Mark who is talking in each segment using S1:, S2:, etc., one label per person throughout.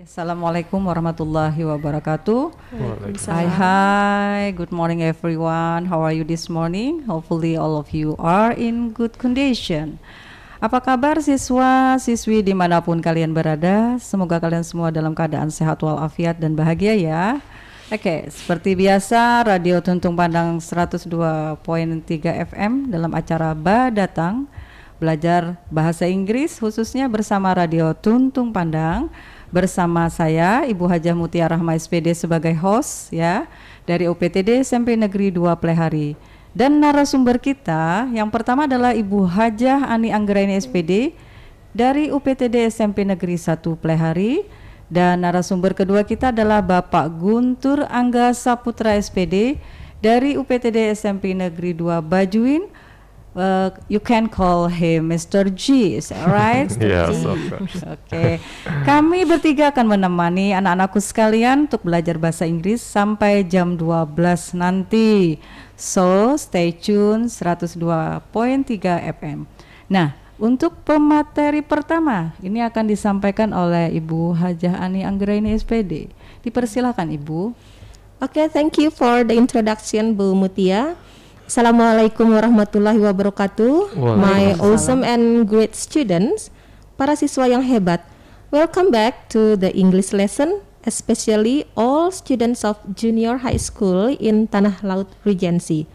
S1: Assalamualaikum warahmatullahi wabarakatuh.
S2: Waalaikumsalam.
S1: Hi, good morning everyone. How are you this morning? Hopefully all of you are in good condition. Apa kabar siswa, siswi dimanapun kalian berada? Semoga kalian semua dalam keadaan sehat walafiat dan bahagia ya. Oke, seperti biasa Radio Tuntung Pandang 102.3 FM dalam acara Ba Datang belajar bahasa Inggris khususnya bersama Radio Tuntung Pandang. Bersama saya Ibu Hajah Mutia Rahma SPD sebagai host ya dari UPTD SMP Negeri 2 Plehari. Dan narasumber kita yang pertama adalah Ibu Hajah Ani Anggraini SPD dari UPTD SMP Negeri 1 Plehari. Dan narasumber kedua kita adalah Bapak Guntur Angga Saputra SPD dari UPTD SMP Negeri 2 Bajuin. You can call him Mr. G, is that right?
S2: Yes, of course.
S1: Oke, kami bertiga akan menemani anak-anakku sekalian untuk belajar bahasa Inggris sampai jam 12 nanti. So, stay tune 102.3 FM. Nah, untuk pemateri pertama, ini akan disampaikan oleh Ibu Hajah Ani Anggraini SPD. Dipersilakan Ibu.
S3: Okay, thank you for the introduction, Bu Mutia. Assalamualaikum warahmatullahi wabarakatuh. My awesome and great students, para siswa yang hebat. Welcome back to the English lesson, especially all students of junior high school in Tanah Laut Regency.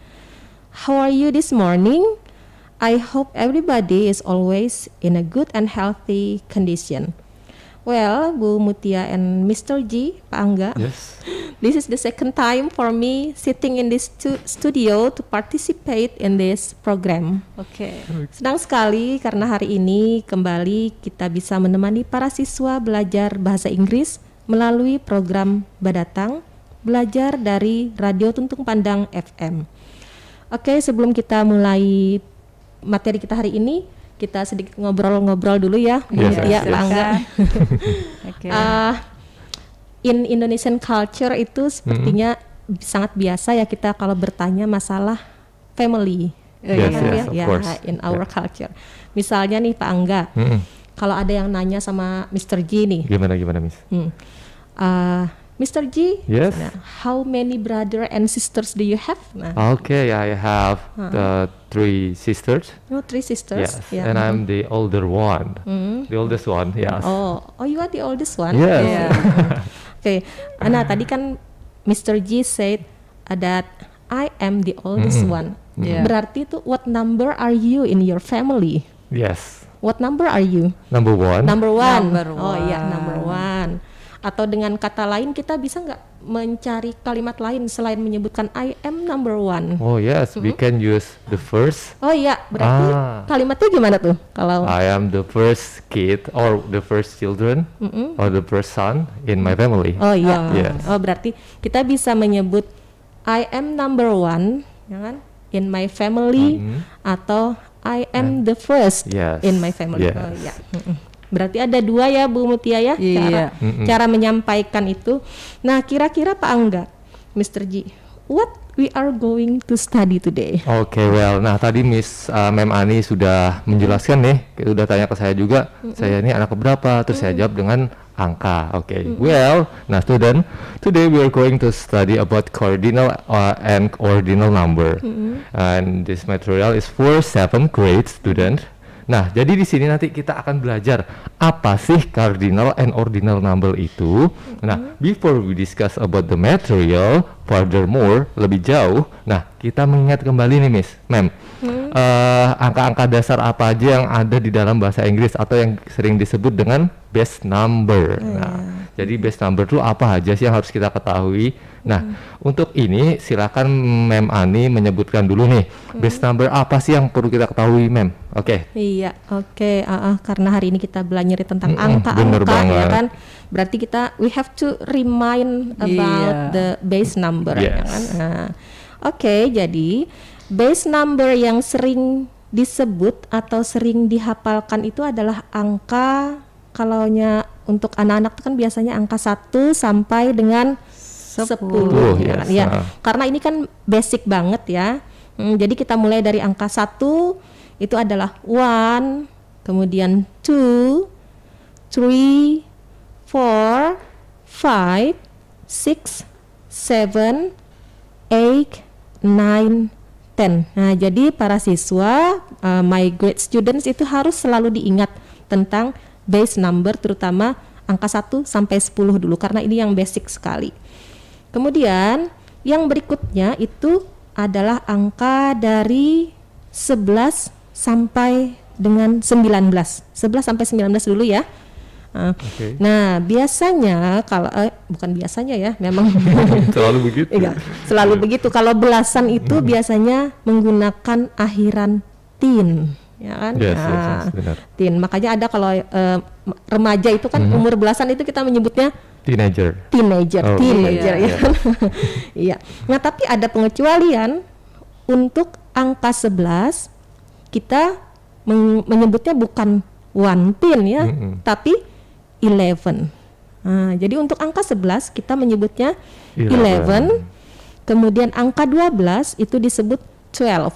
S3: How are you this morning? I hope everybody is always in a good and healthy condition. Well, Bu Mutia and Mr. G, Pak Angga.
S2: Yes.
S3: This is the second time for me sitting in this studio to participate in this program.
S1: Oke.
S3: Senang sekali karena hari ini kembali kita bisa menemani para siswa belajar bahasa Inggris melalui program Badatang, belajar dari Radio Tuntung Pandang FM. Oke, sebelum kita mulai materi kita hari ini, kita sedikit ngobrol-ngobrol dulu ya,
S2: Yes,
S3: ya, Pak Angga.
S1: Oke.
S3: In Indonesian culture itu sepertinya sangat biasa ya kita kalau bertanya masalah family.
S2: Yes,
S3: Ya,
S2: of course.
S3: in our culture. Misalnya nih Pak Angga, kalau ada yang nanya sama Mr. G nih,
S2: Gimana Miss?
S3: Mr. G,
S2: Yes.
S3: how many brother and sisters do you have? Nah,
S2: Okay, I have the 3 sisters.
S3: 3 sisters.
S2: Yes,
S3: Yeah.
S2: and I'm the older one, the oldest one. Yes.
S3: Oh, you are the oldest one.
S2: Yes.
S1: Yeah.
S3: Oke, nah tadi kan Mr. G said that I am the oldest one.
S1: Yeah.
S3: Berarti itu what number are you in your family?
S2: Yes.
S3: What number are you?
S2: Number one.
S3: Number one.
S1: Number
S3: Oh iya,
S1: one.
S3: number one. Atau dengan kata lain kita bisa nggak mencari kalimat lain selain menyebutkan I am number one?
S2: Oh yes, we can use the first.
S3: Oh iya, berarti kalimatnya gimana tuh? Kalau
S2: I am the first kid or the first children or the first son in my family.
S3: oh iya,
S2: Yes.
S3: oh berarti kita bisa menyebut I am number one, ya kan? In my family atau I am the first
S2: Yes.
S3: in my family.
S2: Yes.
S3: Oh iya. Berarti ada 2 ya Bu Mutia ya,
S1: Iya.
S3: cara menyampaikan itu. Nah kira-kira Pak Angga, Mr. G, what we are going to study today?
S2: Oke, well, nah tadi Miss Mem Ani sudah menjelaskan nih, sudah tanya ke saya juga, saya ini anak keberapa, terus saya jawab dengan angka. Oke, well, nah student, today we are going to study about cardinal and ordinal number, and this material is for 7th grade student. Nah, jadi di sini nanti kita akan belajar apa sih cardinal and ordinal number itu. Nah, before we discuss about the material, furthermore, lebih jauh, nah kita mengingat kembali nih Miss, Mem, angka-angka dasar apa aja yang ada di dalam bahasa Inggris atau yang sering disebut dengan base number. Nah, jadi base number itu apa aja sih yang harus kita ketahui? Nah, untuk ini silakan Mem Ani menyebutkan dulu nih, base number apa sih yang perlu kita ketahui, Mem? Oke.
S3: Iya, oke. Karena hari ini kita belajar tentang
S2: bener
S3: angka-angka ya
S2: banget.
S3: kan. Berarti we have to remind about
S1: Iya.
S3: the base number ya
S2: Yes.
S3: kan. Nah, oke, jadi base number yang sering disebut atau sering dihafalkan itu adalah angka, kalaunya untuk anak-anak itu kan biasanya angka 1 sampai dengan 10 ya kan?
S2: yes.
S3: Ya. Karena ini kan basic banget ya. Jadi kita mulai dari angka 1 itu adalah 1, kemudian 2, 3, 4, 5, 6, 7, 8, 9, 10. Nah, jadi para siswa, my grade students itu harus selalu diingat tentang base number, terutama angka 1 sampai 10 dulu, karena ini yang basic sekali. Kemudian yang berikutnya itu adalah angka dari 11 sampai dengan 19. 11 sampai 19 dulu ya.
S2: Okay.
S3: Nah, biasanya kalau bukan biasanya ya, memang
S2: selalu begitu.
S3: Iya, selalu begitu. Kalau belasan itu biasanya menggunakan akhiran tin, ya kan?
S2: Yes, benar.
S3: Tin. Makanya ada kalau remaja itu kan umur belasan itu kita menyebutnya
S2: Teenager.
S3: Teenager ya. Iya. Nah, tapi ada pengecualian untuk angka 11 kita menyebutnya bukan one teen ya, tapi 11. Nah, jadi untuk angka 11 kita menyebutnya 11. Kemudian angka 12 itu disebut 12.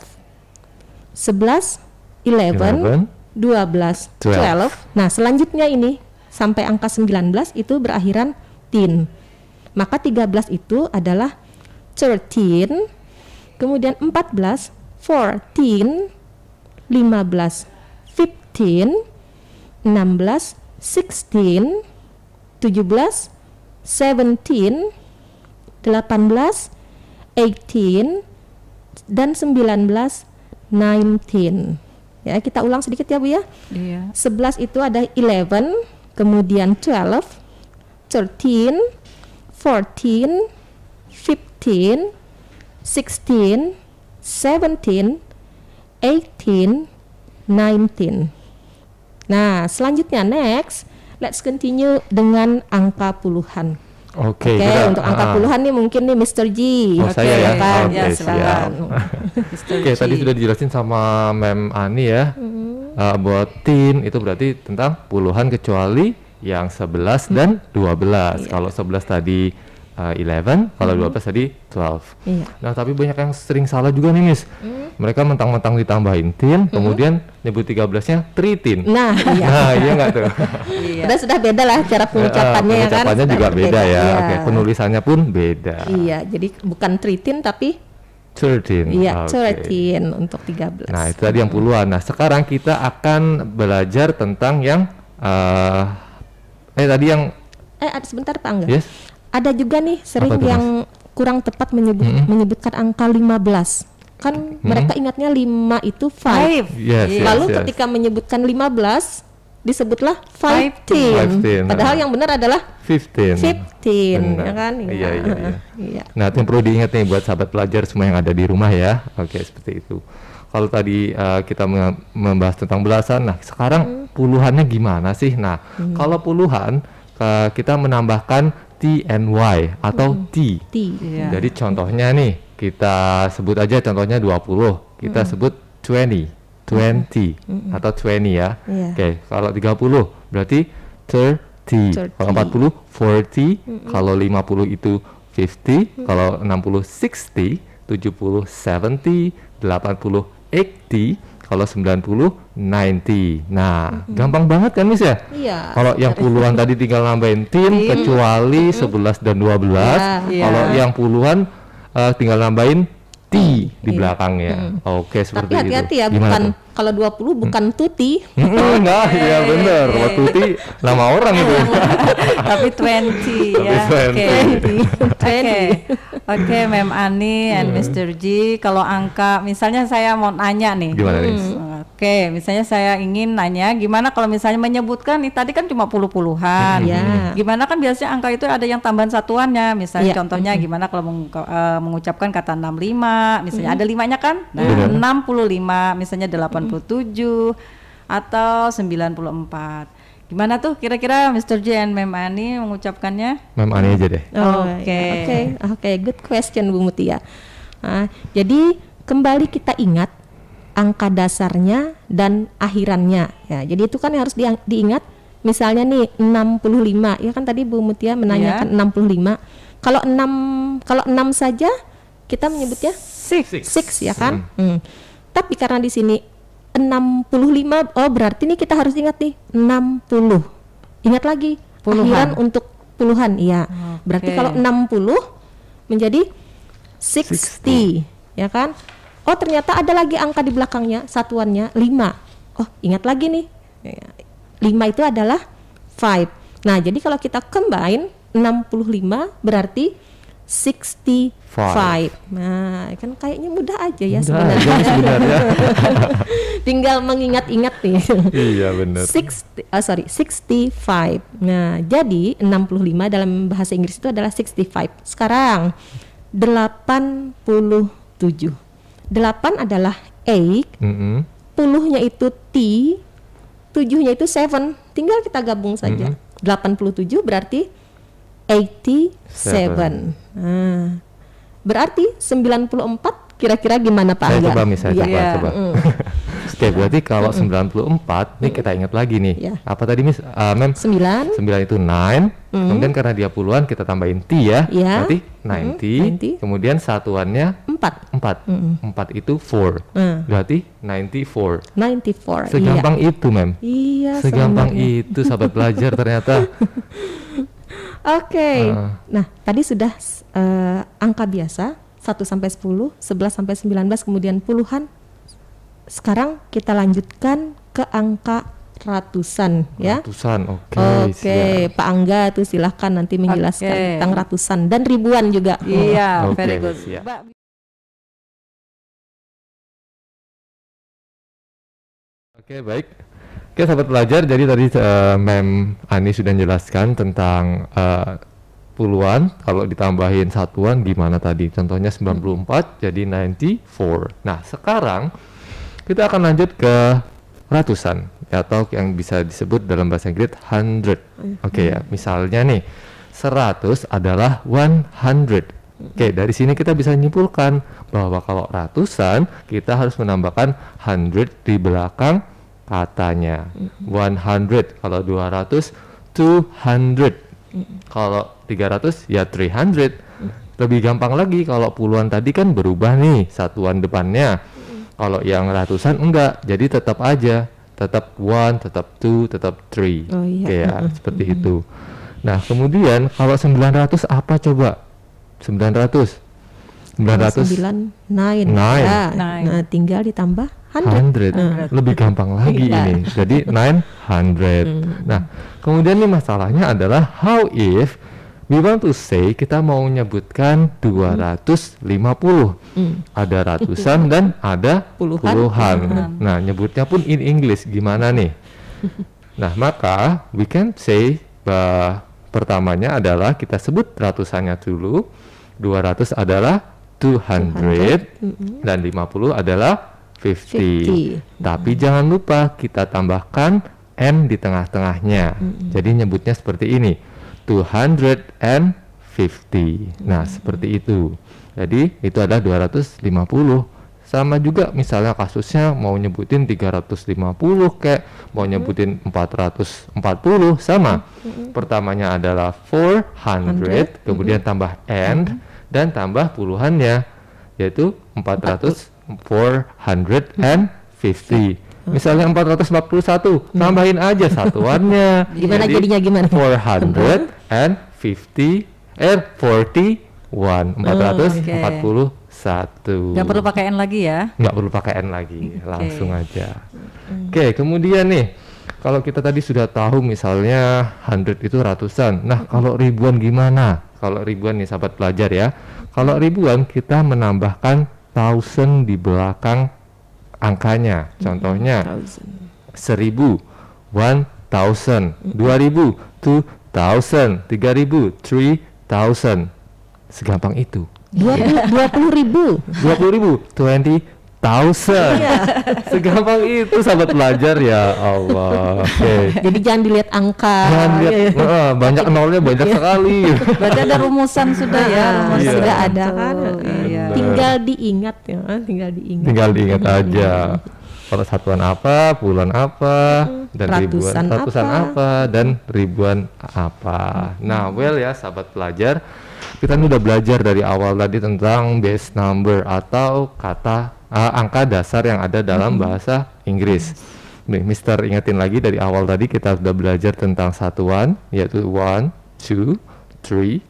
S3: 11, 11, 12, 12. Nah, selanjutnya ini sampai angka 19 itu berakhiran teen. Maka 13 itu adalah 13, kemudian 14, 14, 15, 15, 16, 16, 17, 17, 18, 18, dan 19, 19. Ya, kita ulang sedikit ya Bu ya.
S1: Iya.
S3: 11 itu ada 11, kemudian 12, 13, 14, 15, 16, 17, 18, 19. Nah, selanjutnya next, let's continue dengan angka puluhan.
S2: Oke,
S3: Untuk angka puluhan nih mungkin nih Mr. G.
S2: Saya ya.
S3: Kan?
S2: Oke, siap. Oke, tadi sudah dijelasin sama Mem Ani ya. Buat teen itu berarti tentang puluhan kecuali yang 11 dan 12. Kalau 11 tadi 11, kalau 12 tadi 12.
S3: Iya.
S2: Nah, tapi banyak yang sering salah juga nih, Miss. Mereka mentang-mentang ditambahin teen, kemudian nyebut 13-nya tritin.
S3: Nah, iya.
S2: Nah, iya nggak tuh?
S3: Sudah beda lah cara pengucapannya ya kan.
S2: Pengucapannya juga beda ya.
S3: Iya.
S2: Oke, penulisannya pun beda.
S3: Iya, jadi bukan tritin tapi
S2: 13.
S3: iya,
S2: Oke.
S3: 13 untuk 13.
S2: Nah, itu tadi yang puluhan. Nah, sekarang kita akan belajar tentang yang tadi yang
S3: sebentar Pak Angga.
S2: yes.
S3: Ada juga nih sering
S2: Apa tuh,
S3: yang kurang tepat menyebutkan angka 15. Kan mereka ingatnya 5 itu 5.
S2: Yes,
S3: Lalu
S2: yes.
S3: ketika menyebutkan 15 disebutlah
S2: 15.
S3: 15. Padahal yang benar adalah
S2: 15.
S3: 15,
S2: Benar.
S3: ya kan?
S2: Iya.
S3: Iya.
S2: Nah, itu yang perlu diingat nih buat sahabat pelajar semua yang ada di rumah ya. Oke, seperti itu. Kalau tadi kita membahas tentang belasan, nah sekarang puluhannya gimana sih? Nah, kalau puluhan kita menambahkan T and Y atau T.
S1: Iya.
S2: Jadi contohnya nih, kita sebut aja contohnya 20. Kita sebut 20 atau 20 ya.
S3: Iya.
S2: Oke, kalau 30 berarti 30. Kalau 40 40, kalau 50 itu 50, kalau 60 60, 70 70, 80 80, kalau 90 90. Nah, gampang banget kan Miss ya?
S3: Iya.
S2: Kalau yang puluhan tadi tinggal nambahin tin kecuali 11 dan 12.
S3: Iya.
S2: Kalau yang puluhan tinggal nambahin T di
S3: Iya.
S2: belakangnya. Oke, seperti
S3: Tapi hati-hati
S2: itu.
S3: ya,
S2: Gimana
S3: bukan
S2: tuh?
S3: kalau 20 bukan tuti.
S2: Enggak, iya bener. Kalau Tuti nama orang itu.
S1: Tapi 20 ya.
S2: Tapi 20.
S1: Oke, Mem Ani and Mr. G, kalau angka misalnya saya mau nanya nih.
S2: Gimana nih?
S1: Oke, misalnya saya ingin nanya gimana kalau misalnya menyebutkan nih tadi kan cuma puluh-puluhan.
S3: Iya.
S1: Gimana kan biasanya angka itu ada yang tambahan satuannya. Misalnya
S3: Iya.
S1: contohnya gimana kalau mengucapkan kata 65, misalnya ada limanya kan? Nah,
S2: Benar.
S1: 65, misalnya 87 atau 94. Gimana tuh kira-kira Mr. J and Mem Ani mengucapkannya?
S2: Mem Ani aja deh.
S3: Oke, good question Bu Mutia. Jadi kembali kita ingat angka dasarnya dan akhirannya. Ya, jadi itu kan yang harus diingat. Misalnya nih 65, ya kan tadi Bu Mutia menanyakan 65. Kalau 6 saja kita menyebutnya 6 ya kan? Tapi karena di sini 65, oh berarti nih kita harus ingat nih 60. Ingat lagi akhiran untuk puluhan, iya. Berarti kalau 60 menjadi 60, ya kan? Oh, ternyata ada lagi angka di belakangnya, satuannya 5. Oh, ingat lagi nih. 5 itu adalah 5. Nah, jadi kalau kita combine 65 berarti 65. Nah, kan kayaknya mudah aja ya sebenarnya. Tinggal mengingat-ingat nih.
S2: Iya, benar.
S3: 65. Nah, jadi 65 dalam bahasa Inggris itu adalah 65. Sekarang 87. 8 adalah 8. 10-nya itu T, 7-nya itu 7. Tinggal kita gabung saja. 87 berarti 87. Nah, berarti 94 kira-kira gimana Pak Angga?
S2: Coba. Oke, berarti kalau 94 nih kita ingat lagi nih. Apa tadi Miss? Mem 9 itu 9. Kemudian karena dia puluhan kita tambahin T ya. Berarti 90. Kemudian satuannya 4. 4 itu 4. Berarti 94. Segampang itu, Mem.
S3: Iya,
S2: segampang itu sahabat belajar ternyata.
S3: Oke. Nah, tadi sudah angka biasa 1 sampai 10, 11 sampai 19, kemudian puluhan. Sekarang kita lanjutkan ke angka ratusan ya.
S2: Ratusan,
S3: Oke, Pak Angga tuh silahkan nanti menjelaskan tentang ratusan dan ribuan juga.
S1: Iya, very good.
S2: Oke, baik. Oke, sahabat pelajar, jadi tadi Mem Ani sudah menjelaskan tentang puluhan, kalau ditambahin satuan gimana tadi. Contohnya 94 jadi 94. Nah, sekarang kita akan lanjut ke ratusan atau yang bisa disebut dalam bahasa Inggris 100. Oke ya, misalnya nih 100 adalah 100. Oke, dari sini kita bisa menyimpulkan bahwa kalau ratusan kita harus menambahkan 100 di belakang katanya. 100, kalau 200 200, kalau 300 ya 300. Lebih gampang lagi kalau puluhan tadi kan berubah nih satuan depannya. Kalau yang ratusan enggak, jadi tetap aja, tetap 1, tetap 2, tetap 3. Ya, seperti itu. Nah, kemudian kalau 900 apa coba? 900
S3: 9. Nah, tinggal ditambah 100.
S2: Lebih gampang lagi ini. Jadi 900. Nah, kemudian nih masalahnya adalah how if we want to say kita mau menyebutkan 250. Ada ratusan dan ada puluhan. Nah, nyebutnya pun in English gimana nih? Nah, maka we can say pertamanya adalah kita sebut ratusannya dulu. 200 adalah 200 dan 50 adalah 50. Tapi jangan lupa kita tambahkan N di tengah-tengahnya. Jadi nyebutnya seperti ini, 250. Nah, seperti itu. Jadi itu adalah 250. Sama juga misalnya kasusnya mau nyebutin 350 kayak mau nyebutin 440 sama. Pertamanya adalah 400, kemudian tambah N dan tambah puluhannya yaitu 450. Misalnya 441, tambahin aja satuannya.
S3: Gimana jadinya gimana?
S2: 441. 441.
S1: Nggak perlu pakai N lagi ya?
S2: Nggak perlu pakai N lagi, langsung aja. Oke, kemudian nih, kalau kita tadi sudah tahu misalnya 100 itu ratusan. Nah, kalau ribuan gimana? Kalau ribuan nih sahabat pelajar ya. Kalau ribuan kita menambahkan 1000 di belakang angkanya. Contohnya 1000, 1000, 2000, 2000, 3000, 3000. Segampang itu.
S3: 20.000.
S2: 20.000. Segampang itu sahabat pelajar ya Allah.
S3: Jadi jangan dilihat angka.
S2: Jangan lihat banyak nolnya banyak sekali.
S1: Berarti ada rumusan sudah ya.
S3: Sudah ada kan. Tinggal diingat ya.
S2: Tinggal diingat aja. Kalau satuan apa, puluhan apa, dan ratusan apa, dan ribuan apa. Nah, ya sahabat pelajar, kita udah belajar dari awal tadi tentang base number atau kata angka dasar yang ada dalam bahasa Inggris. Nih, Mister ingetin lagi dari awal tadi kita sudah belajar tentang satuan, yaitu 1, 2, 3,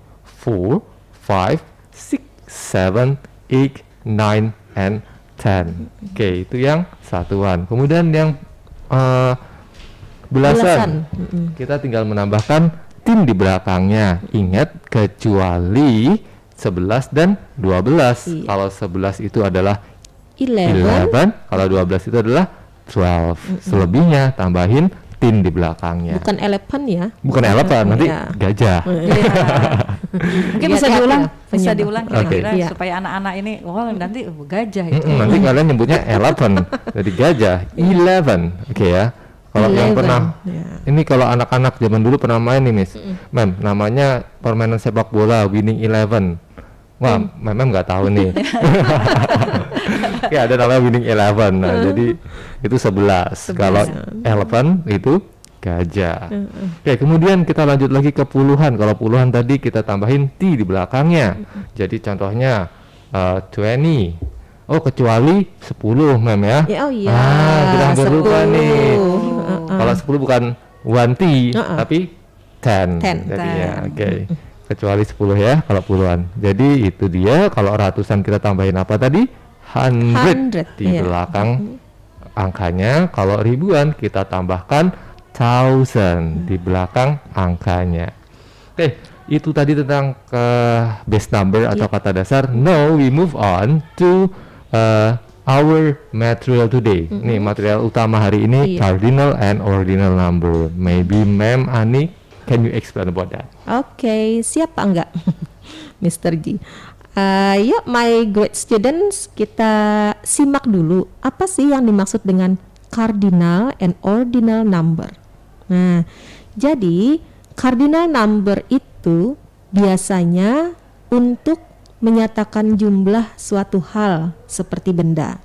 S2: 4, 5, 6, 7, 8, 9, and 10. Oke, itu yang satuan. Kemudian yang belasan. Kita tinggal menambahkan tin di belakangnya. Ingat, kecuali 11 dan 12.
S3: Iya.
S2: Kalau 11 itu adalah
S3: 11.
S2: Kalau 12 itu adalah 12. Selebihnya tambahin tin di belakangnya.
S3: Bukan elephant ya.
S2: Bukan elephant, nanti
S3: Iya.
S2: gajah.
S1: Mungkin bisa
S3: Hati-hati
S1: diulang,
S3: ya,
S1: bisa
S3: penyebab.
S1: diulang kira-kira
S3: Iya.
S1: supaya anak-anak ini, oh nanti gajah itu.
S2: Nanti kalian nyebutnya elephant, jadi gajah. 11, oke ya. Kalau yang
S3: 11,
S2: pernah,
S3: ya.
S2: ini kalau anak-anak zaman dulu pernah main nih, Miss. Mem, namanya permainan sepak bola Winning 11. Wah, Mem nggak tahu nih. Ya, ada namanya Winning 11. Nah, jadi itu 11. Kalau elephant itu gajah. Oke, kemudian kita lanjut lagi ke puluhan. Kalau puluhan tadi kita tambahin T di belakangnya. Jadi contohnya 20. Oh, kecuali 10, Mem ya.
S3: Oh iya.
S2: Kita hampir lupa
S3: 10.
S2: nih. Kalau 10 bukan 1T, tapi 10.
S3: 10.
S2: Jadinya, oke. Kecuali 10 ya, kalau puluhan. Jadi itu dia, kalau ratusan kita tambahin apa tadi? 100 di
S3: iya.
S2: belakang angkanya. Kalau ribuan kita tambahkan 1000 di belakang angkanya. Oke, itu tadi tentang base number atau kata dasar. Now we move on to our material today. Nih material utama hari ini, cardinal and ordinal number. Maybe Ma'am Ani, can you explain about that?
S3: Oke, siapa enggak? Mr. G. Yuk my great students, kita simak dulu apa sih yang dimaksud dengan cardinal and ordinal number. Nah, jadi cardinal number itu biasanya untuk menyatakan jumlah suatu hal seperti benda,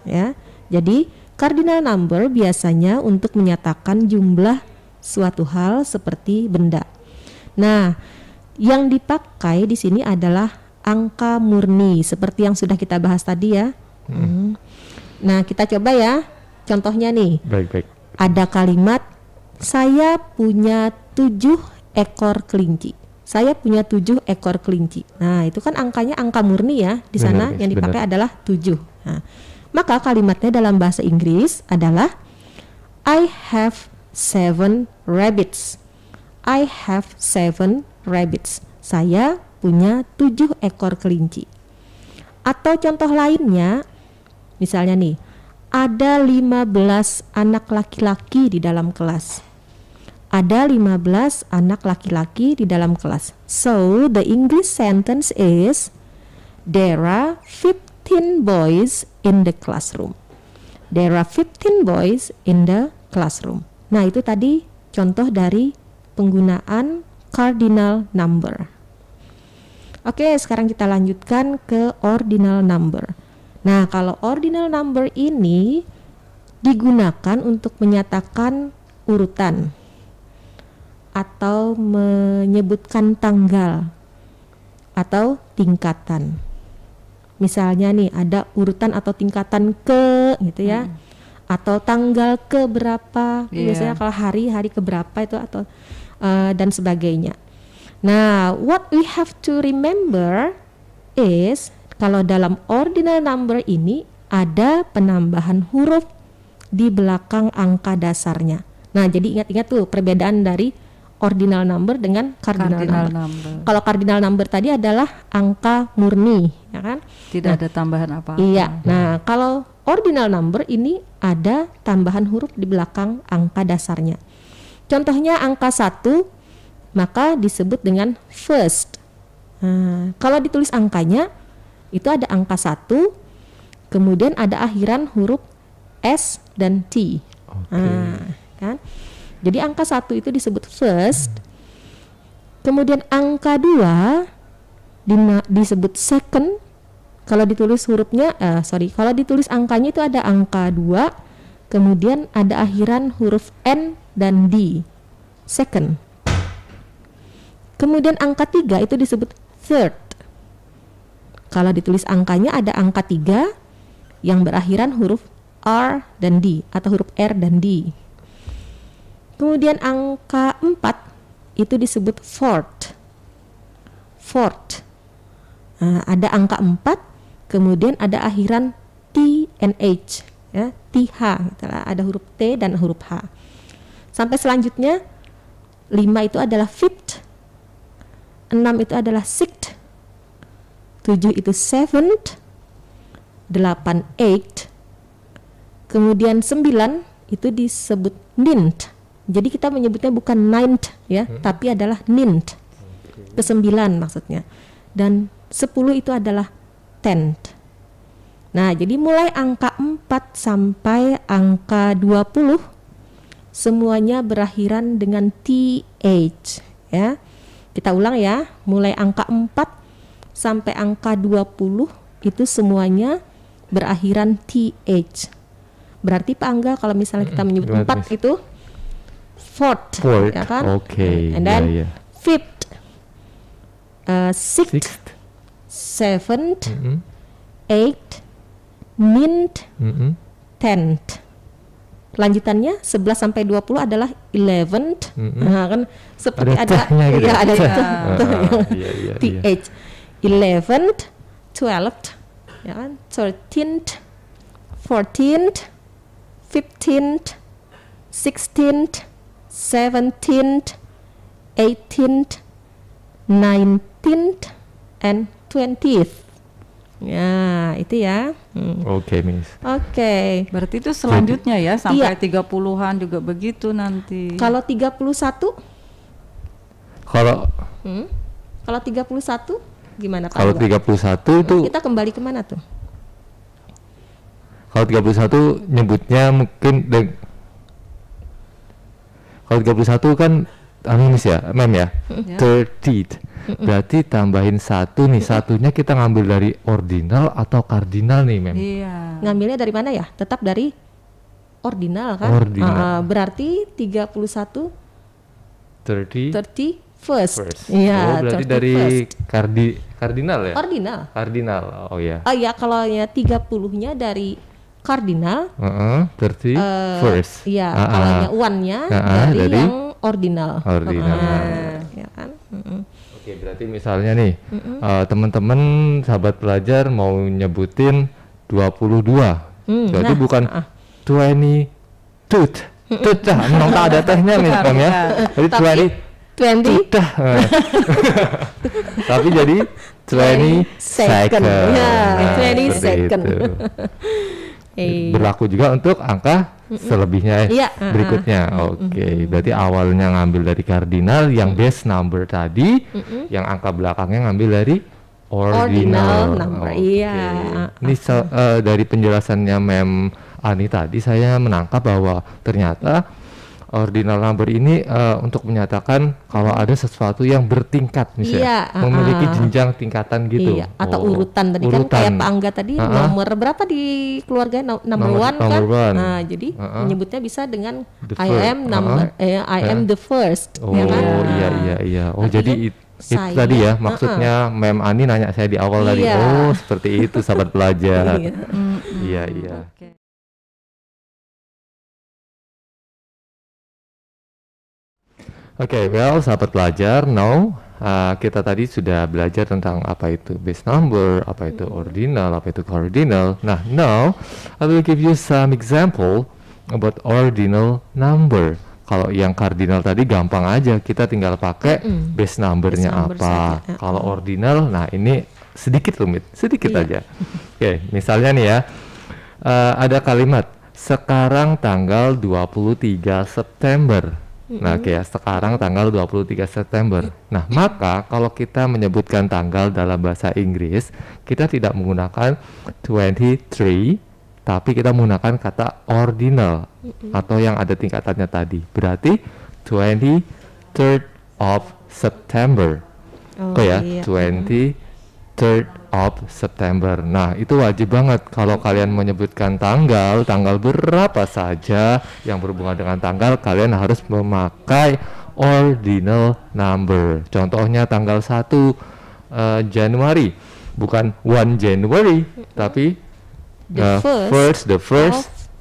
S3: ya. Jadi cardinal number biasanya untuk menyatakan jumlah suatu hal seperti benda. Nah, yang dipakai di sini adalah angka murni seperti yang sudah kita bahas tadi ya. Nah, kita coba ya. Contohnya nih.
S2: Baik.
S3: Ada kalimat saya punya 7 ekor kelinci. Saya punya 7 ekor kelinci. Nah, itu kan angkanya angka murni ya. Di sana yang dipakai adalah 7. Nah, maka kalimatnya dalam bahasa Inggris adalah I have 7 rabbits. I have 7 rabbits. Saya punya 7 ekor kelinci. Atau contoh lainnya, misalnya nih, ada 15 anak laki-laki di dalam kelas. Ada 15 anak laki-laki di dalam kelas. So, the English sentence is, there are 15 boys in the classroom. There are 15 boys in the classroom. Nah, itu tadi contoh dari penggunaan cardinal number. Oke, sekarang kita lanjutkan ke ordinal number. Nah, kalau ordinal number ini digunakan untuk menyatakan urutan atau menyebutkan tanggal atau tingkatan. Misalnya nih ada urutan atau tingkatan ke gitu ya. Atau tanggal ke berapa, biasanya kalau hari ke berapa itu atau dan sebagainya. Nah, what we have to remember is kalau dalam ordinal number ini ada penambahan huruf di belakang angka dasarnya. Nah, jadi ingat-ingat tuh perbedaan dari ordinal number dengan cardinal number. Kalau cardinal number tadi adalah angka murni, ya kan?
S1: Tidak ada tambahan apa-apa.
S3: Iya. Nah, kalau ordinal number ini ada tambahan huruf di belakang angka dasarnya. Contohnya angka 1 maka disebut dengan first. Nah, kalau ditulis angkanya itu ada angka 1, kemudian ada akhiran huruf S dan T. Nah, kan? Jadi angka 1 itu disebut first. Kemudian angka 2 disebut second. Kalau ditulis hurufnya, kalau ditulis angkanya itu ada angka 2, kemudian ada akhiran huruf N dan D. Second. Kemudian angka 3 itu disebut third. Kalau ditulis angkanya ada angka 3 yang berakhiran huruf R dan D atau huruf R dan D. Kemudian angka 4 itu disebut fourth. Fourth. Nah, ada angka 4, kemudian ada akhiran T and H, ya, TH, gitu lah. Ada huruf T dan huruf H. Sampai selanjutnya 5 itu adalah fifth, 6 itu adalah sixth, 7 itu seventh, 8 eighth, kemudian 9 itu disebut ninth. Jadi kita menyebutnya bukan ninth ya, tapi adalah ninth. Ke-9 maksudnya. Dan 10 itu adalah tenth. Nah, jadi mulai angka 4 sampai angka 20 semuanya berakhiran dengan TH ya. Kita ulang ya, mulai angka 4 sampai angka 20 itu semuanya berakhiran TH. Berarti Pak Angga kalau misalnya kita menyebut 4 itu fourth, ya kan?
S2: Okay.
S3: And then fifth, sixth, seventh, eighth, ninth, tenth. Lanjutannya 11 sampai 20 adalah 11th. Nah, kan seperti ada
S2: gitu.
S3: Ya, ada
S2: TH.
S3: 11th, 12th, ya kan? 13th, 14th, 15th, 16th, 17th, 18th, 19th, and 20th. Ya, itu ya.
S2: Oke, Miss.
S3: Oke.
S1: Berarti itu selanjutnya ya sampai 30-an juga begitu nanti.
S3: Kalau 31? Kalau 31 gimana Pak?
S2: Kalau 31 itu
S3: kita kembali kemana tuh?
S2: Kalau 31 nyebutnya mungkin kalau 31 kan Miss ya, Mem ya, 30th. Berarti tambahin 1 nih, satunya kita ngambil dari ordinal atau kardinal nih, Mem?
S1: Iya.
S3: Ngambilnya dari mana ya? Tetap dari ordinal kan?
S2: Ordinal.
S3: Berarti 31 31st.
S2: Iya, berarti dari kardinal ya?
S3: Ordinal.
S2: Kardinal. Oh ya.
S3: Oh ya, kalau ya 30-nya dari kardinal.
S2: 31st.
S3: Iya, kalau yang one-nya dari yang ordinal. Ya kan?
S2: Oke, berarti misalnya nih teman-teman sahabat pelajar mau nyebutin 22. Berarti bukan 22. Memang tak ada tehnya nih, ya. Jadi 20. Tapi jadi 20 second.
S3: Ya, 20 second.
S2: Berlaku juga untuk angka selebihnya berikutnya. Oke, berarti awalnya ngambil dari kardinal yang base number tadi, yang angka belakangnya ngambil dari ordinal
S3: number. Iya.
S2: Ini dari penjelasannya Mem Ani tadi saya menangkap bahwa ternyata ordinal number ini untuk menyatakan kalau ada sesuatu yang bertingkat misalnya, memiliki jenjang tingkatan gitu.
S3: Iya, atau urutan tadi kan kayak Pak Angga tadi nomor berapa di keluarga number one kan? Nah, jadi menyebutnya bisa dengan I am the first.
S2: Oh
S3: ya kan?
S2: Iya. Oh jadi itu tadi ya maksudnya Mem Ani nanya saya di awal tadi. Oh seperti itu sahabat pelajar. Iya. Oke, well, sahabat pelajar, now kita tadi sudah belajar tentang apa itu base number, apa itu ordinal, apa itu cardinal. Nah, now I will give you some example about ordinal number. Kalau yang cardinal tadi gampang aja, kita tinggal pakai base numbernya apa. Kalau ordinal, nah ini sedikit rumit, sedikit aja. Oke, misalnya nih ya, ada kalimat sekarang tanggal 23 September. Nah, kayak sekarang tanggal 23 September. Nah, maka kalau kita menyebutkan tanggal dalam bahasa Inggris, kita tidak menggunakan 23, tapi kita menggunakan kata ordinal atau yang ada tingkatannya tadi. Berarti 23rd of September. Ya, 23rd of September. Nah, itu wajib banget kalau kalian menyebutkan tanggal berapa saja yang berhubungan dengan tanggal, kalian harus memakai ordinal number. Contohnya tanggal 1 Januari, bukan 1 January, tapi the first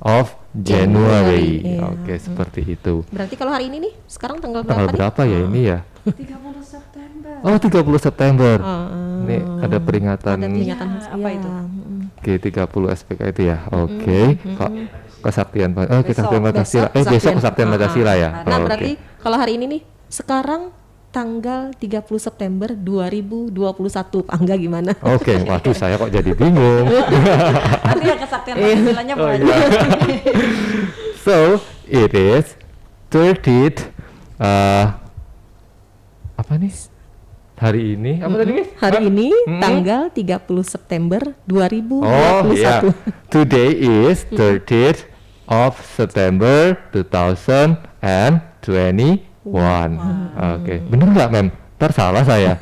S2: of January.
S3: Iya.
S2: Oke, seperti itu.
S3: Berarti kalau hari ini nih, sekarang tanggal berapa
S2: Tanggal
S3: nih?
S2: berapa ya ini ya?
S1: 30 September.
S2: Oh, 30 September.
S3: Oh,
S2: Ini ada peringatan.
S3: ada peringatan
S1: apa itu?
S2: G30 SPK itu ya. Oke. Kesaktian kesaktian Pancasila.
S3: Besok
S2: Besok kesaktian Pancasila ya.
S3: Nah,
S2: Oh,
S3: berarti kalau hari ini nih, sekarang tanggal 30 September 2021. Pak Angga gimana?
S2: Oke, waduh saya kok jadi bingung.
S1: Nanti ya kesaktian Pancasilanya banyak.
S2: So, it is 30th apa nih? Hari ini apa tadi, Miss?
S3: Hari ini tanggal 30 September 2021.
S2: Oh, iya. Today is 30th of September 2021. Oke, bener nggak, Mem? Ntar salah saya.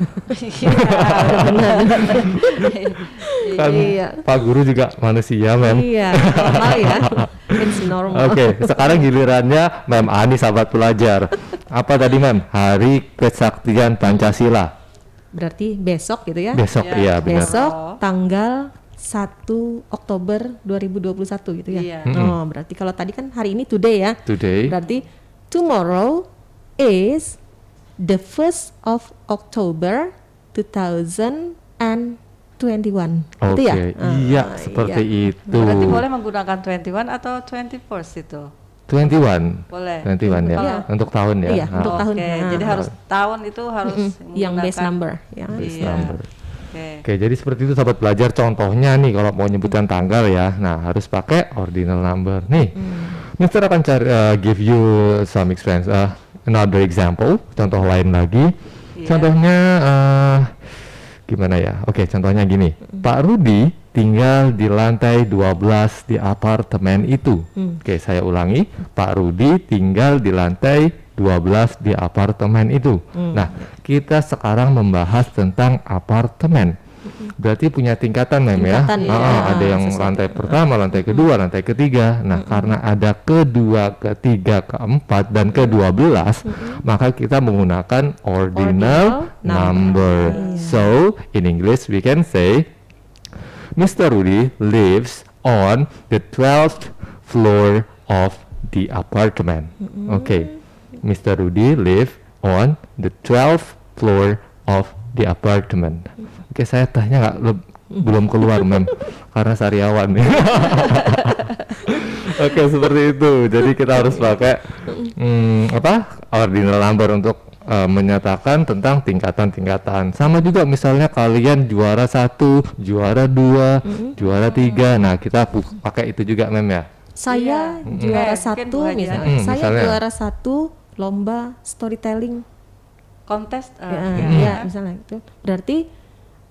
S2: Kan
S3: Iya.
S2: Pak Guru juga manusia, Mem.
S3: Iya, normal ya. It's normal.
S2: Oke, sekarang gilirannya Mem Ani, sahabat pelajar. Apa tadi, Mem? Hari Kesaktian Pancasila.
S3: Berarti besok gitu ya?
S2: Besok,
S1: Ya.
S2: iya benar.
S3: Besok tanggal 1 Oktober 2021 gitu ya?
S1: Iya.
S3: Oh, berarti kalau tadi kan hari ini today ya?
S2: Today.
S3: Berarti tomorrow is the 1st of October 2021. Gitu
S2: Oke,
S3: ya?
S2: iya
S3: Ah,
S2: seperti
S3: iya.
S2: itu.
S1: Berarti boleh menggunakan 21 atau 21st itu?
S2: 21.
S1: Boleh.
S2: 21 ya.
S3: Iya.
S2: Untuk tahun ya.
S3: Iya,
S2: Ah,
S3: untuk tahun.
S1: Oke,
S3: Nah.
S1: jadi harus tahun itu harus
S3: Yang base
S1: menggunakan-
S3: number ya.
S2: base
S1: Iya.
S2: number.
S1: Oke.
S2: Oke, jadi seperti itu sahabat pelajar, contohnya nih kalau mau nyebutkan tanggal ya. Nah, harus pakai ordinal number. Nih, Mister akan give you some experience, another example, contoh lain lagi.
S1: Iya.
S2: Contohnya gimana ya? Oke, contohnya gini. Pak Rudi tinggal di lantai 12 di apartemen itu. Oke, saya ulangi. Pak Rudi tinggal di lantai 12 di apartemen itu. Nah, kita sekarang membahas tentang apartemen. Berarti punya tingkatan, Mem ya.
S3: Tingkatan, iya.
S2: Ada yang
S3: Sesuatu.
S2: lantai pertama, lantai kedua, lantai ketiga. Nah, karena ada kedua, ketiga, keempat, dan ke-12, maka kita menggunakan ordinal
S3: Ordinal number.
S2: number. So, in English we can say Mr. Rudy lives on the 12th floor of the apartment. Okay, Mr. Rudy live on the 12th floor of the apartment. Oke, saya tanya belum keluar, Mem, karena sariawan. Oke, seperti itu. Jadi kita harus pakai ordinal number untuk menyatakan tentang tingkatan-tingkatan. Sama juga misalnya kalian juara 1, juara 2, juara 3. Nah, kita pakai itu juga, Mem ya.
S3: Saya
S1: Iya.
S3: juara
S1: Mungkin
S3: 1
S1: Bu Haja.
S3: misalnya. Saya
S2: Misalnya.
S3: juara 1 lomba storytelling.
S1: Kontes
S3: Ya, misalnya itu. Berarti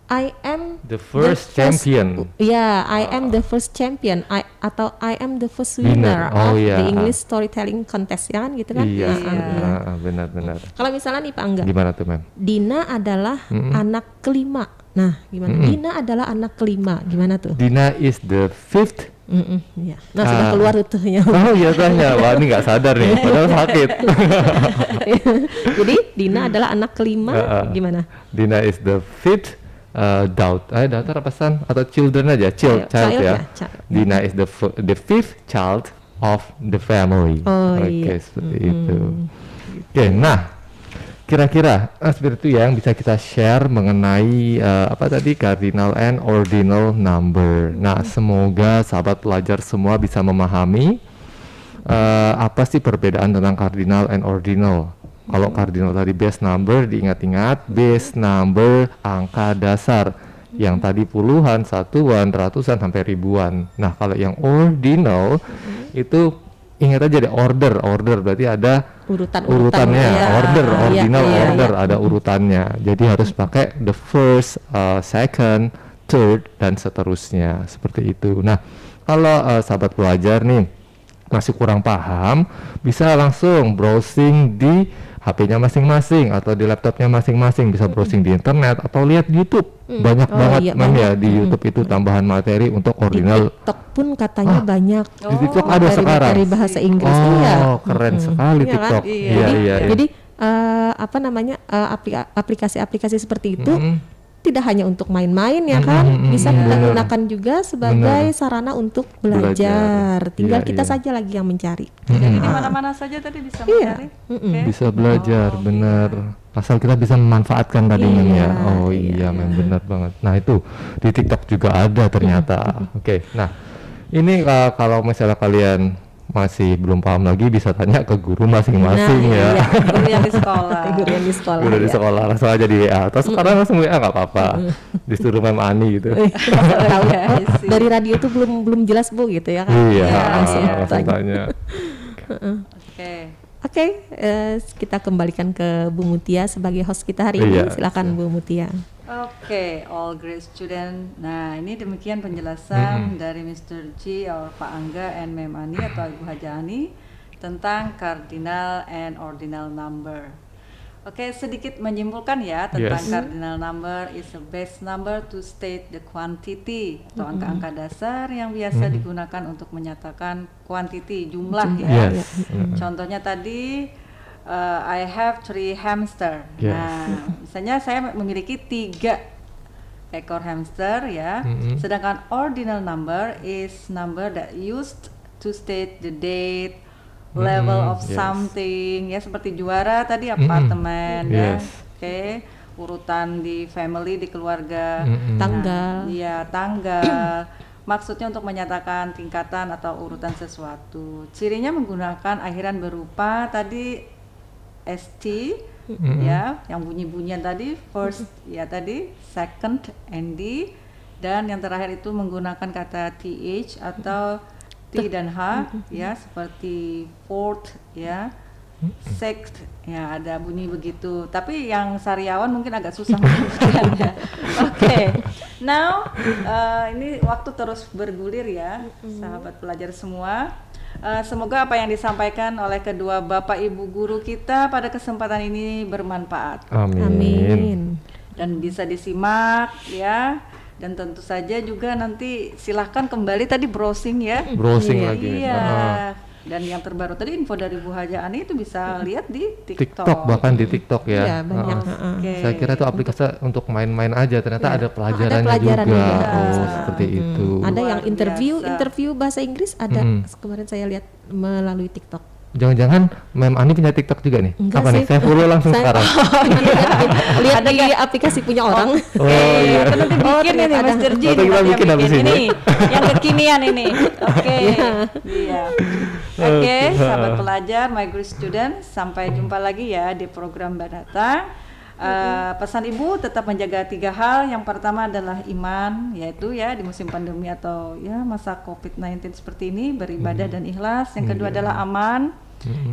S3: I am
S2: The first champion.
S3: Ya, I am the first champion. Atau I am the first
S2: Winner.
S3: winner
S2: Oh,
S3: of
S2: iya.
S3: the English storytelling contest, ya kan gitu kan?
S2: Iya,
S1: Iya.
S2: benar-benar.
S3: Kalau misalnya nih Pak Angga,
S2: Gimana tuh, Mem?
S3: Dina adalah anak kelima. Nah, gimana? Dina adalah anak kelima. Gimana tuh?
S2: Dina is the fifth.
S3: Ya. Nah, sudah keluar tuhnya.
S2: Oh iya, tanya. Wah, ini nggak sadar nih, padahal sakit.
S3: Jadi Dina adalah anak kelima. Gimana?
S2: Dina is the fifth daughter apa son atau children aja, child
S3: Child
S2: ya.
S3: ya, child.
S2: Dina is the fifth child of the family.
S3: Oh,
S2: Oke,
S3: iya.
S2: seperti itu. Oke, nah kira-kira seperti itu yang bisa kita share mengenai apa tadi cardinal and ordinal number. Nah, semoga sahabat pelajar semua bisa memahami apa sih perbedaan tentang cardinal and ordinal. Kalau cardinal tadi base number, diingat-ingat base number angka dasar yang tadi puluhan, satuan, ratusan sampai ribuan. Nah, kalau yang ordinal itu ingat aja deh, order berarti ada urutannya,
S3: ya.
S2: ordinal
S3: Iya.
S2: order ada urutannya. Jadi harus pakai the first, second, third dan seterusnya seperti itu. Nah, kalau sahabat pelajar nih masih kurang paham, bisa langsung browsing di HP-nya masing-masing atau di laptopnya masing-masing, bisa browsing di internet atau lihat di YouTube. Banyak banget
S3: iya,
S2: Mem ya
S3: banyak.
S2: di YouTube itu tambahan materi untuk
S3: Di
S2: ordinal.
S3: TikTok pun katanya banyak.
S2: Di TikTok ada sekarang.
S3: Materi bahasa Inggris. Iya.
S2: Keren sekali
S3: Iya kan?
S2: TikTok.
S1: Iya.
S2: Iya, iya.
S3: Jadi apa namanya aplikasi-aplikasi seperti itu tidak hanya untuk main-main ya kan, bisa kita gunakan juga sebagai sarana untuk belajar. Tinggal kita saja lagi yang mencari.
S1: Jadi di mana-mana saja tadi bisa mencari.
S2: Bisa belajar, benar. Asal kita bisa memanfaatkan tadi Mem ya. Oh iya Mem, benar banget. Nah itu di TikTok juga ada ternyata. Oke, nah ini kalau misalnya kalian masih belum paham lagi bisa tanya ke guru masing-masing ya.
S1: Guru yang di sekolah.
S3: Guru yang di sekolah.
S2: Guru di sekolah langsung aja di WA. Atau sekarang langsung WA nggak apa-apa. Disuruh Mem Ani gitu.
S3: Tahu dari radio itu belum jelas Bu gitu ya kan.
S2: Iya, langsung tanya.
S3: Oke, kita kembalikan ke Bu Mutia sebagai host kita hari ini. Silakan Bu Mutia.
S1: Oke, all great student. Nah, ini demikian penjelasan dari Mr. G or Pak Angga and Mem Ani atau Ibu Haja Ani tentang cardinal and ordinal number. Oke, sedikit menyimpulkan ya tentang cardinal number is a base number to state the quantity atau angka-angka dasar yang biasa digunakan untuk menyatakan quantity, jumlah ya. Contohnya tadi I have 3 hamster. Nah, misalnya saya memiliki 3 ekor hamster ya. Sedangkan ordinal number is number that used to state the date, level of something ya, seperti juara tadi apartemen ya. Oke, urutan di family, di keluarga,
S3: tanggal.
S1: Iya, tanggal. Maksudnya untuk menyatakan tingkatan atau urutan sesuatu. Cirinya menggunakan akhiran berupa tadi ST ya, yang bunyi-bunyian tadi, first ya tadi, second ND, dan yang terakhir itu menggunakan kata TH atau T dan H ya, seperti fourth ya, sixth ya, ada bunyi begitu. Tapi yang sariawan mungkin agak susah menyebutkannya. Oke. Now ini waktu terus bergulir ya, sahabat pelajar semua. Semoga apa yang disampaikan oleh kedua Bapak Ibu guru kita pada kesempatan ini bermanfaat.
S2: Amin.
S1: Dan bisa disimak ya. Dan tentu saja juga nanti silahkan kembali tadi browsing ya.
S2: Browsing lagi.
S1: Iya. Dan yang terbaru tadi info dari Bu Haja Ani itu bisa lihat di TikTok.
S2: Bahkan di TikTok ya.
S3: Iya, banyak.
S2: Saya kira itu aplikasi untuk main-main aja, ternyata ada pelajarannya juga. Oh, seperti itu.
S3: Ada yang interview bahasa Inggris ada. Kemarin saya lihat melalui TikTok.
S2: Jangan-jangan Mem Ani punya TikTok juga nih?
S3: Enggak
S2: apa
S3: sih.
S2: nih? Saya follow langsung sekarang.
S3: Lihat di aplikasi punya orang.
S2: Iya.
S1: Nanti bikin ini Mr. G.
S2: Kita bikin habis ini.
S1: Yang kekinian ini. Oke. Iya. Oke, sahabat pelajar, my good student, sampai jumpa lagi ya di program Banata. Pesan ibu tetap menjaga 3 hal. Yang pertama adalah iman, yaitu ya di musim pandemi atau ya masa COVID-19 seperti ini, beribadah dan ikhlas. Yang kedua adalah aman,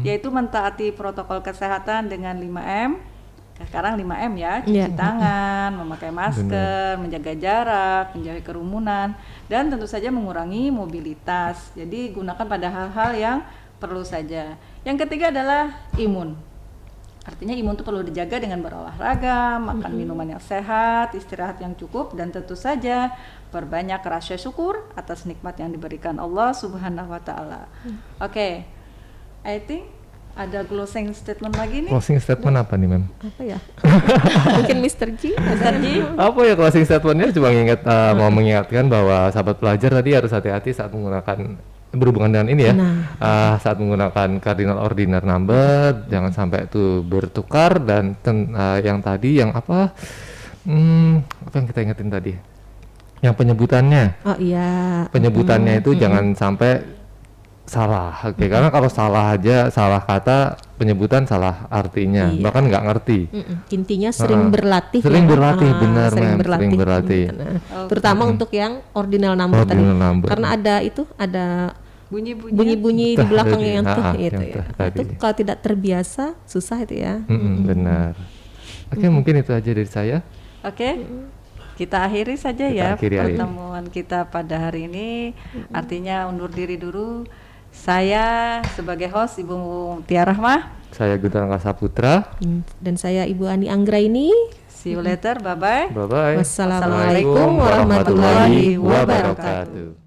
S1: yaitu mentaati protokol kesehatan dengan 5M. Sekarang 5M ya, cuci tangan, memakai masker, menjaga jarak, menjauhi kerumunan, dan tentu saja mengurangi mobilitas. Jadi gunakan pada hal-hal yang perlu saja. Yang ketiga adalah imun. Artinya imun itu perlu dijaga dengan berolahraga, makan minuman yang sehat, istirahat yang cukup, dan tentu saja perbanyak rasa syukur atas nikmat yang diberikan Allah Subhanahu wa Ta'ala. Oke, I think ada closing statement lagi nih.
S2: Closing statement apa nih Mem?
S3: Apa ya? Mungkin Mr. G.
S2: Apa ya closing statementnya? Cuma mau mengingatkan bahwa sahabat pelajar tadi harus hati-hati saat menggunakan, berhubungan dengan ini ya, saat menggunakan cardinal ordinal number, jangan sampai itu bertukar. Dan yang tadi yang apa yang kita ingetin tadi, yang penyebutannya.
S3: Oh iya.
S2: Penyebutannya itu jangan sampai salah. Oke, karena kalau salah aja, salah kata, penyebutan salah artinya, bahkan nggak ngerti.
S3: Intinya sering berlatih.
S2: Sering berlatih, benar
S3: sering
S2: Mem, sering berlatih.
S3: Terutama untuk yang ordinal number tadi. Karena ada bunyi-bunyi di belakangnya yang itu ya. Itu kalau tidak terbiasa susah itu ya.
S2: Benar. Oke, mungkin itu aja dari saya.
S1: Oke. Kita akhiri saja pertemuan kita pada hari ini. Artinya undur diri dulu. Saya sebagai host Ibu Mutia Rahmah.
S2: Saya Gunawan Saputra.
S3: Dan saya Ibu Ani Anggraini.
S1: See you later. Bye-bye.
S2: Bye-bye.
S3: Wassalamualaikum warahmatullahi wabarakatuh.